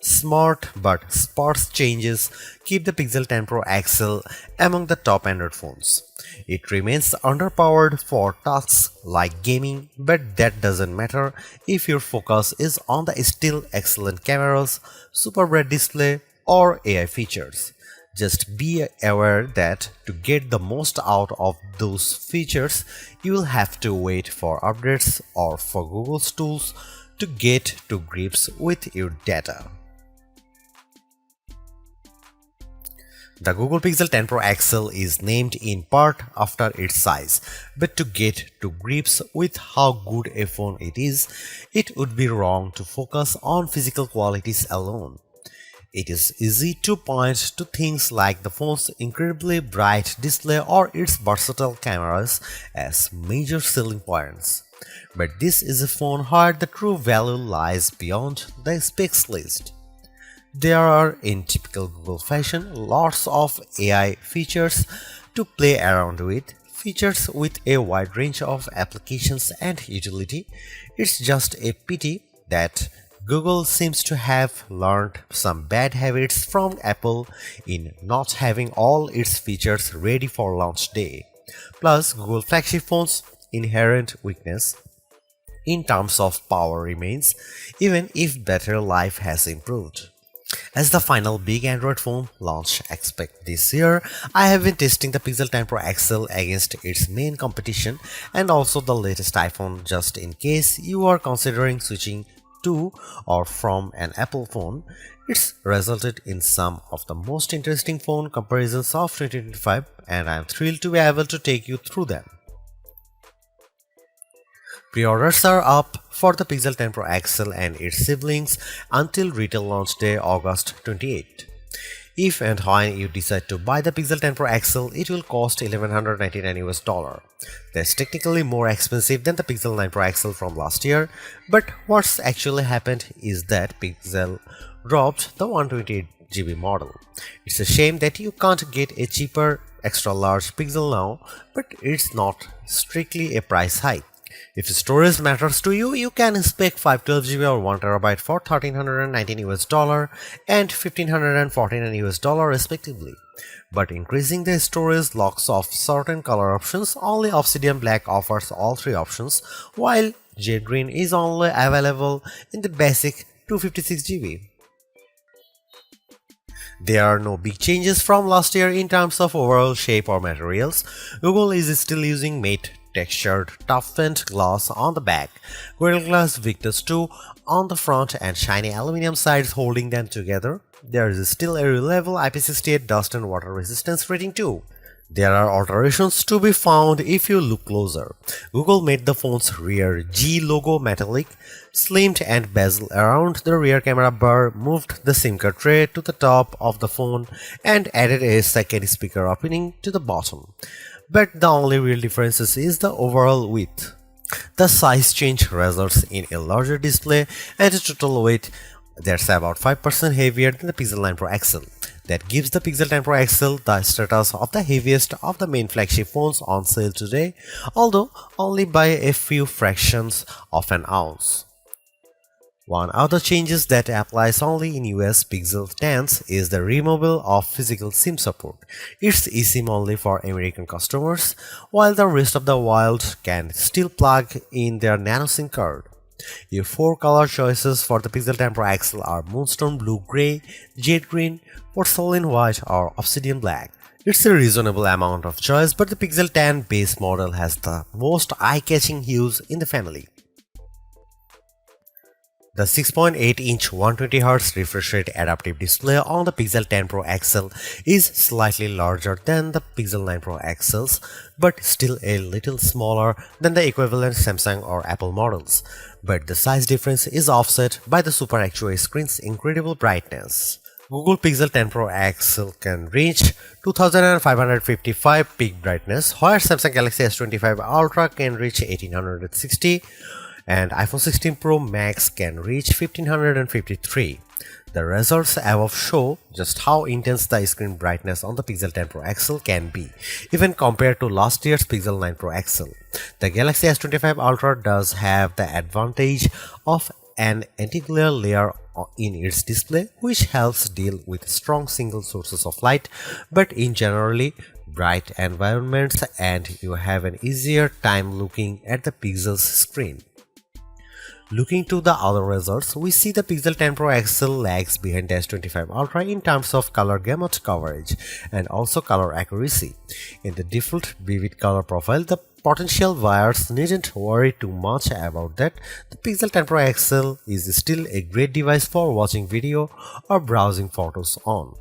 Smart but sparse changes keep the Pixel 10 Pro XL among the top Android phones. It remains underpowered for tasks like gaming, but that doesn't matter if your focus is on the still excellent cameras, super bright display, or AI features. Just be aware that to get the most out of those features, you will have to wait for updates or for Google's tools to get to grips with your data. The Google Pixel 10 Pro XL is named in part after its size, but to get to grips with how good a phone it is, it would be wrong to focus on physical qualities alone. It is easy to point to things like the phone's incredibly bright display or its versatile cameras as major selling points. But this is a phone where the true value lies beyond the specs list. There are, in typical Google fashion, lots of AI features to play around with, features with a wide range of applications and utility. It's just a pity that Google seems to have learned some bad habits from Apple in not having all its features ready for launch day. Plus, Google flagship phones' inherent weakness in terms of power remains, even if battery life has improved. As the final big Android phone launch expect this year, I have been testing the Pixel 10 Pro XL against its main competition and also the latest iPhone just in case you are considering switching to or from an Apple phone. It's resulted in some of the most interesting phone comparisons of 2025 and I am thrilled to be able to take you through them. Pre-orders are up for the Pixel 10 Pro XL and its siblings until retail launch day August 28. If and when you decide to buy the Pixel 10 Pro XL, it will cost $1199. That's technically more expensive than the Pixel 9 Pro XL from last year, but what's actually happened is that Pixel dropped the 128GB model. It's a shame that you can't get a cheaper extra large Pixel now, but it's not strictly a price hike. If storage matters to you, you can spec 512GB or 1TB for $1,319 and $1,549 respectively. But increasing the storage locks off certain color options. Only Obsidian Black offers all three options, while Jade Green is only available in the basic 256GB. There are no big changes from last year in terms of overall shape or materials. Google is still using matte textured toughened glass on the back, Gorilla Glass Victus 2 on the front and shiny aluminum sides holding them together. There is still a reliable IP68 dust and water resistance rating too. There are alterations to be found if you look closer. Google made the phone's rear G logo metallic, slimmed and bezel around the rear camera bar, moved the SIM card tray to the top of the phone and added a second speaker opening to the bottom. But the only real difference is the overall width. The size change results in a larger display and a total weight that's about 5% heavier than the Pixel 9 Pro XL. That gives the Pixel 10 Pro XL the status of the heaviest of the main flagship phones on sale today, although only by a few fractions of an ounce. One other changes that applies only in US Pixel 10s is the removal of physical SIM support. It's eSIM only for American customers, while the rest of the world can still plug in their nano SIM card. Your four color choices for the Pixel 10 Pro XL are Moonstone Blue Gray, Jade Green, Porcelain White or Obsidian Black. It's a reasonable amount of choice, but the Pixel 10 base model has the most eye-catching hues in the family. The 6.8-inch 120Hz refresh rate adaptive display on the Pixel 10 Pro XL is slightly larger than the Pixel 9 Pro XLs, but still a little smaller than the equivalent Samsung or Apple models. But the size difference is offset by the Super Actua screen's incredible brightness. Google Pixel 10 Pro XL can reach 2555 peak brightness, where Samsung Galaxy S25 Ultra can reach 1860. And iPhone 16 Pro Max can reach 1553. The results above show just how intense the screen brightness on the Pixel 10 Pro XL can be, even compared to last year's Pixel 9 Pro XL. The Galaxy S25 Ultra does have the advantage of an anti-glare layer in its display, which helps deal with strong single sources of light, but in generally bright environments, and you have an easier time looking at the pixel's screen. Looking to the other results, we see the Pixel 10 Pro XL lags behind the S25 Ultra in terms of color gamut coverage and also color accuracy. In the default vivid color profile, the potential buyers needn't worry too much about that. The Pixel 10 Pro XL is still a great device for watching video or browsing photos on.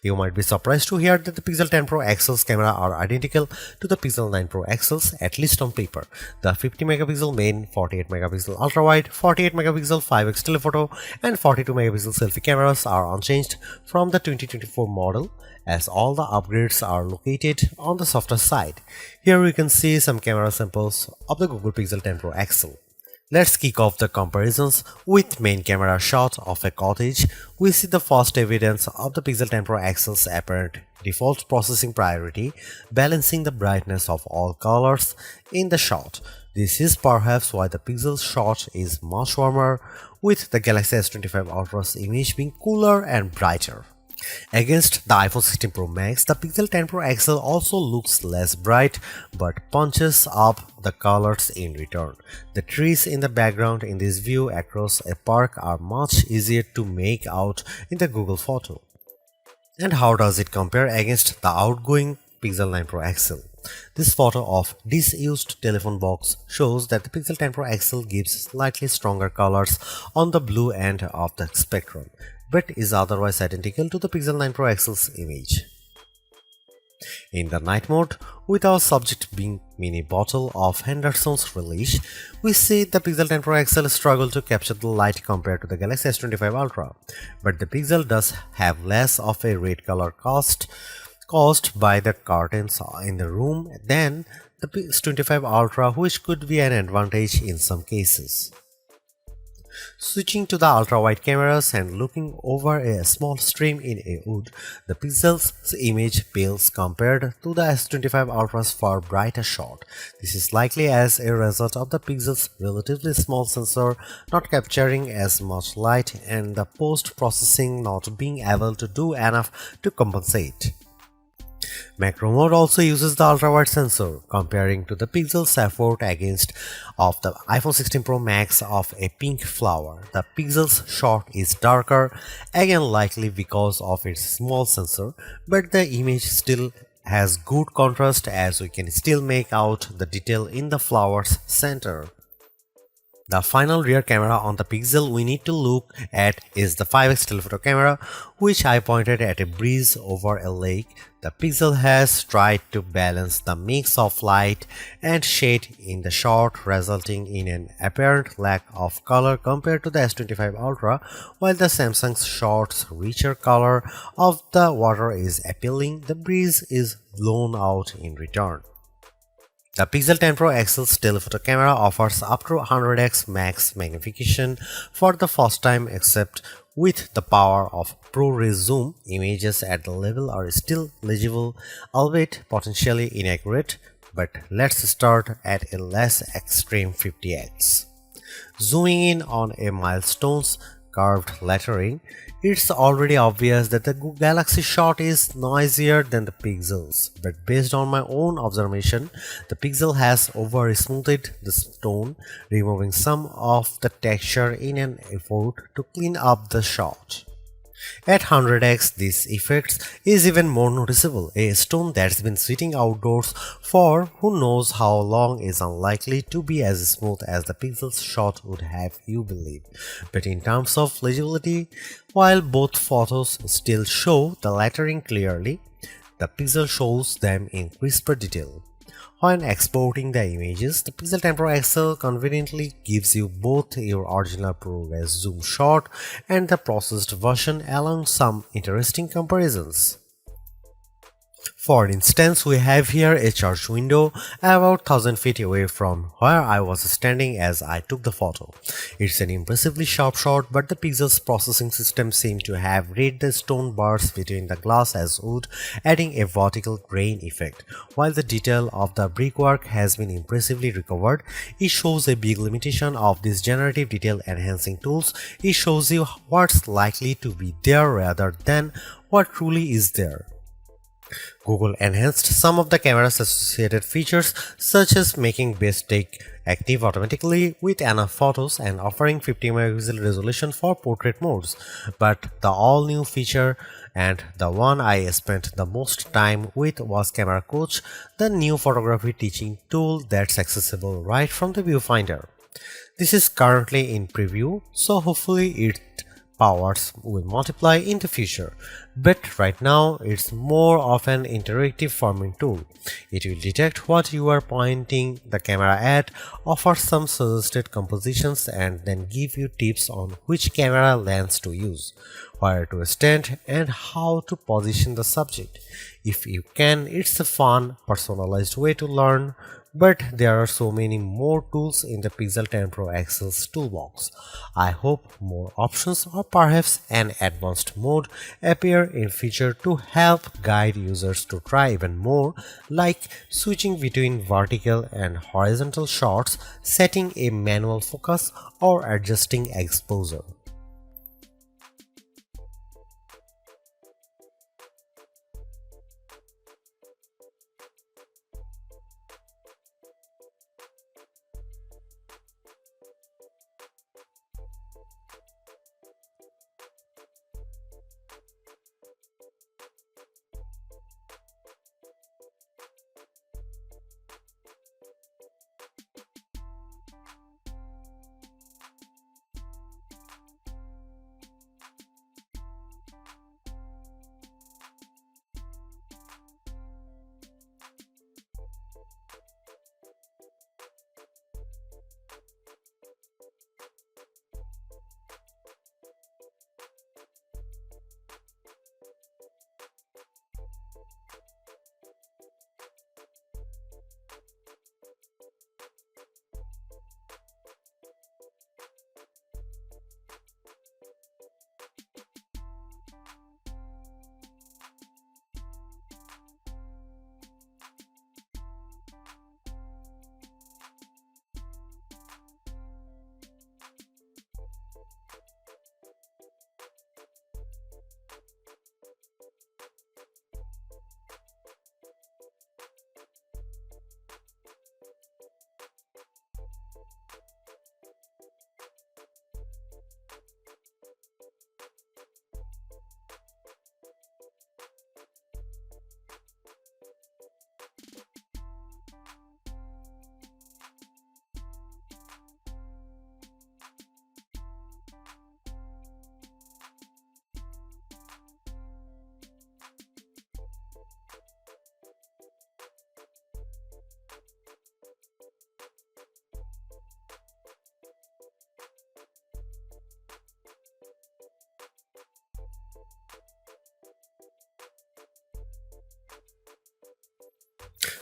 You might be surprised to hear that the Pixel 10 Pro XL's camera are identical to the Pixel 9 Pro XL's, at least on paper. The 50 megapixel main, 48 megapixel ultra wide, 48 megapixel 5x telephoto, and 42 megapixel selfie cameras are unchanged from the 2024 model, as all the upgrades are located on the softer side. Here we can see some camera samples of the Google Pixel 10 Pro XL. Let's kick off the comparisons with main camera shot of a cottage. We see the first evidence of the Pixel 10 Pro XL's apparent default processing priority, balancing the brightness of all colors in the shot. This is perhaps why the Pixel's shot is much warmer, with the Galaxy S25 Ultra's image being cooler and brighter. Against the iPhone 16 Pro Max, the Pixel 10 Pro XL also looks less bright but punches up the colors in return. The trees in the background in this view across a park are much easier to make out in the Google photo. And how does it compare against the outgoing Pixel 9 Pro XL? This photo of disused telephone box shows that the Pixel 10 Pro XL gives slightly stronger colors on the blue end of the spectrum, but is otherwise identical to the Pixel 9 Pro XL's image. In the night mode, with our subject being mini bottle of Henderson's relish, we see the Pixel 10 Pro XL struggle to capture the light compared to the Galaxy S25 Ultra, but the Pixel does have less of a red color caused by the curtains in the room than the S25 Ultra, which could be an advantage in some cases. Switching to the ultra-wide cameras and looking over a small stream in a wood, the Pixel's image pales compared to the S25 Ultra's far brighter shot. This is likely as a result of the Pixel's relatively small sensor not capturing as much light and the post-processing not being able to do enough to compensate. Macro mode also uses the ultra-wide sensor, comparing to the Pixel's effort against of the iPhone 16 Pro Max of a pink flower. The Pixel's shot is darker, again likely because of its small sensor, but the image still has good contrast as we can still make out the detail in the flower's center. The final rear camera on the Pixel we need to look at is the 5x telephoto camera, which I pointed at a breeze over a lake. The Pixel has tried to balance the mix of light and shade in the shot, resulting in an apparent lack of color compared to the S25 Ultra, while the Samsung's shot's richer color of the water is appealing. The breeze is blown out in return. The Pixel 10 Pro XL's telephoto camera offers up to 100x max magnification for the first time, except with the power of ProRes zoom. Images at the level are still legible, albeit potentially inaccurate, but let's start at a less extreme 50x. Zooming in on a milestone's curved lettering, it's already obvious that the Galaxy shot is noisier than the Pixel's, but based on my own observation, the Pixel has over-smoothed the stone, removing some of the texture in an effort to clean up the shot. At 100x, this effect is even more noticeable. A stone that's been sitting outdoors for who knows how long is unlikely to be as smooth as the Pixel's shot would have you believe. But in terms of legibility, while both photos still show the lettering clearly, the Pixel shows them in crisper detail. When exporting the images, the Pixel 10 Pro XL conveniently gives you both your original ProRes zoom shot and the processed version, along some interesting comparisons. For instance, we have here a church window about 1000 feet away from where I was standing as I took the photo. It's an impressively sharp shot, but the pixels processing system seemed to have read the stone bars between the glass as wood, adding a vertical grain effect. While the detail of the brickwork has been impressively recovered, it shows a big limitation of these generative detail enhancing tools. It shows you what's likely to be there rather than what truly is there. Google enhanced some of the camera's associated features, such as making best take active automatically with enough photos and offering 50 megapixel resolution for portrait modes. But the all-new feature, and the one I spent the most time with, was Camera Coach, the new photography teaching tool that's accessible right from the viewfinder. This is currently in preview, so hopefully it powers will multiply in the future, but right now it's more of an interactive forming tool. It will detect what you are pointing the camera at, offer some suggested compositions, and then give you tips on which camera lens to use, where to stand, and how to position the subject. If you can, it's a fun, personalized way to learn. But there are so many more tools in the Pixel 10 Pro XL's toolbox. I hope more options or perhaps an advanced mode appear in future to help guide users to try even more, like switching between vertical and horizontal shots, setting a manual focus, or adjusting exposure.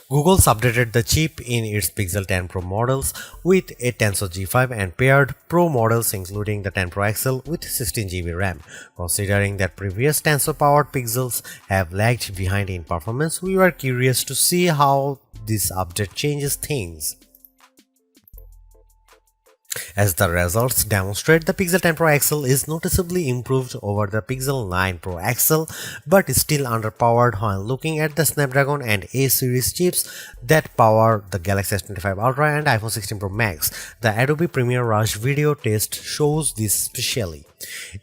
Google's updated the chip in its Pixel 10 Pro models with a Tensor G5 and paired Pro models including the 10 Pro XL with 16GB RAM. Considering that previous Tensor-powered Pixels have lagged behind in performance, we were curious to see how this update changes things. As the results demonstrate, the Pixel 10 Pro XL is noticeably improved over the Pixel 9 Pro XL, but is still underpowered when looking at the Snapdragon and A series chips that power the Galaxy S25 Ultra and iPhone 16 Pro Max. The Adobe Premiere Rush video test shows this specially.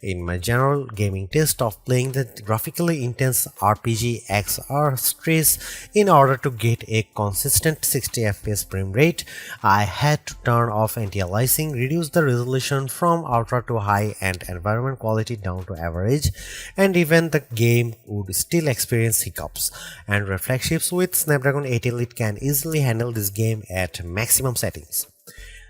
In my general gaming test of playing the graphically intense RPG XR Stress in order to get a consistent 60 FPS frame rate, I had to turn off anti-aliasing, reduce the resolution from ultra to high and environment quality down to average, and even the game would still experience hiccups. Android flagships with Snapdragon 8 Elite can easily handle this game at maximum settings.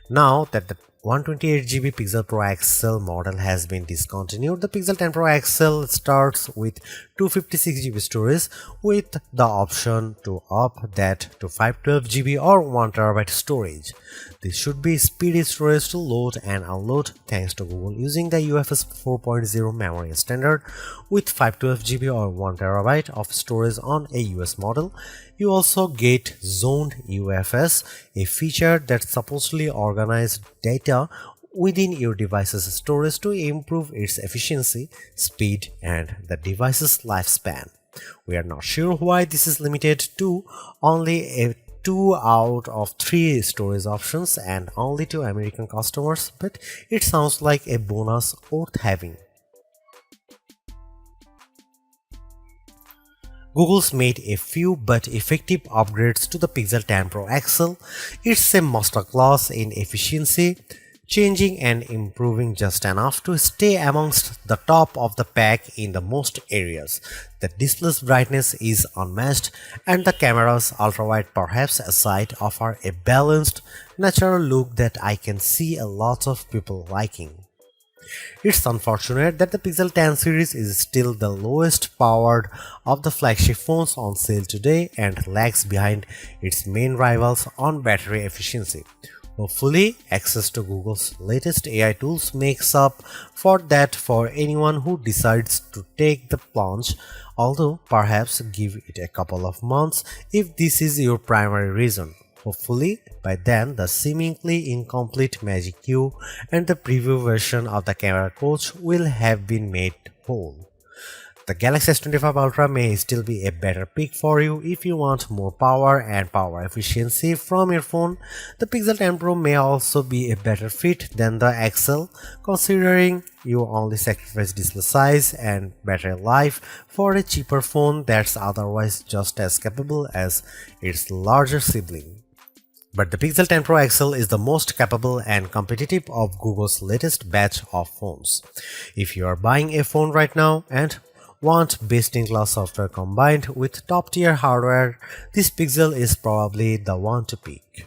Now that the 128GB Pixel Pro XL model has been discontinued, the Pixel 10 Pro XL starts with 256 GB storage with the option to up that to 512 GB or 1 TB storage. This should be speedy storage to load and unload thanks to Google using the UFS 4.0 memory standard with 512 GB or 1 TB of storage on a US model. You also get zoned UFS, a feature that supposedly organizes data within your device's storage to improve its efficiency, speed, and the device's lifespan. We are not sure why this is limited to only a 2 out of 3 storage options and only to American customers, but it sounds like a bonus worth having. Google's made a few but effective upgrades to the Pixel 10 Pro XL. It's a masterclass in efficiency, changing and improving just enough to stay amongst the top of the pack in the most areas. The display's brightness is unmatched and the camera's ultrawide perhaps aside offer a balanced, natural look that I can see a lot of people liking. It's unfortunate that the Pixel 10 series is still the lowest powered of the flagship phones on sale today and lags behind its main rivals on battery efficiency. Hopefully, access to Google's latest AI tools makes up for that for anyone who decides to take the plunge, although perhaps give it a couple of months if this is your primary reason. Hopefully, by then the seemingly incomplete Magic Q and the preview version of the camera coach will have been made whole. The Galaxy S25 Ultra may still be a better pick for you if you want more power and power efficiency from your phone. The Pixel 10 Pro may also be a better fit than the XL, considering you only sacrifice display size and battery life for a cheaper phone that's otherwise just as capable as its larger sibling. But the Pixel 10 Pro XL is the most capable and competitive of Google's latest batch of phones. If you are buying a phone right now and want best-in-class software combined with top-tier hardware, this Pixel is probably the one to pick.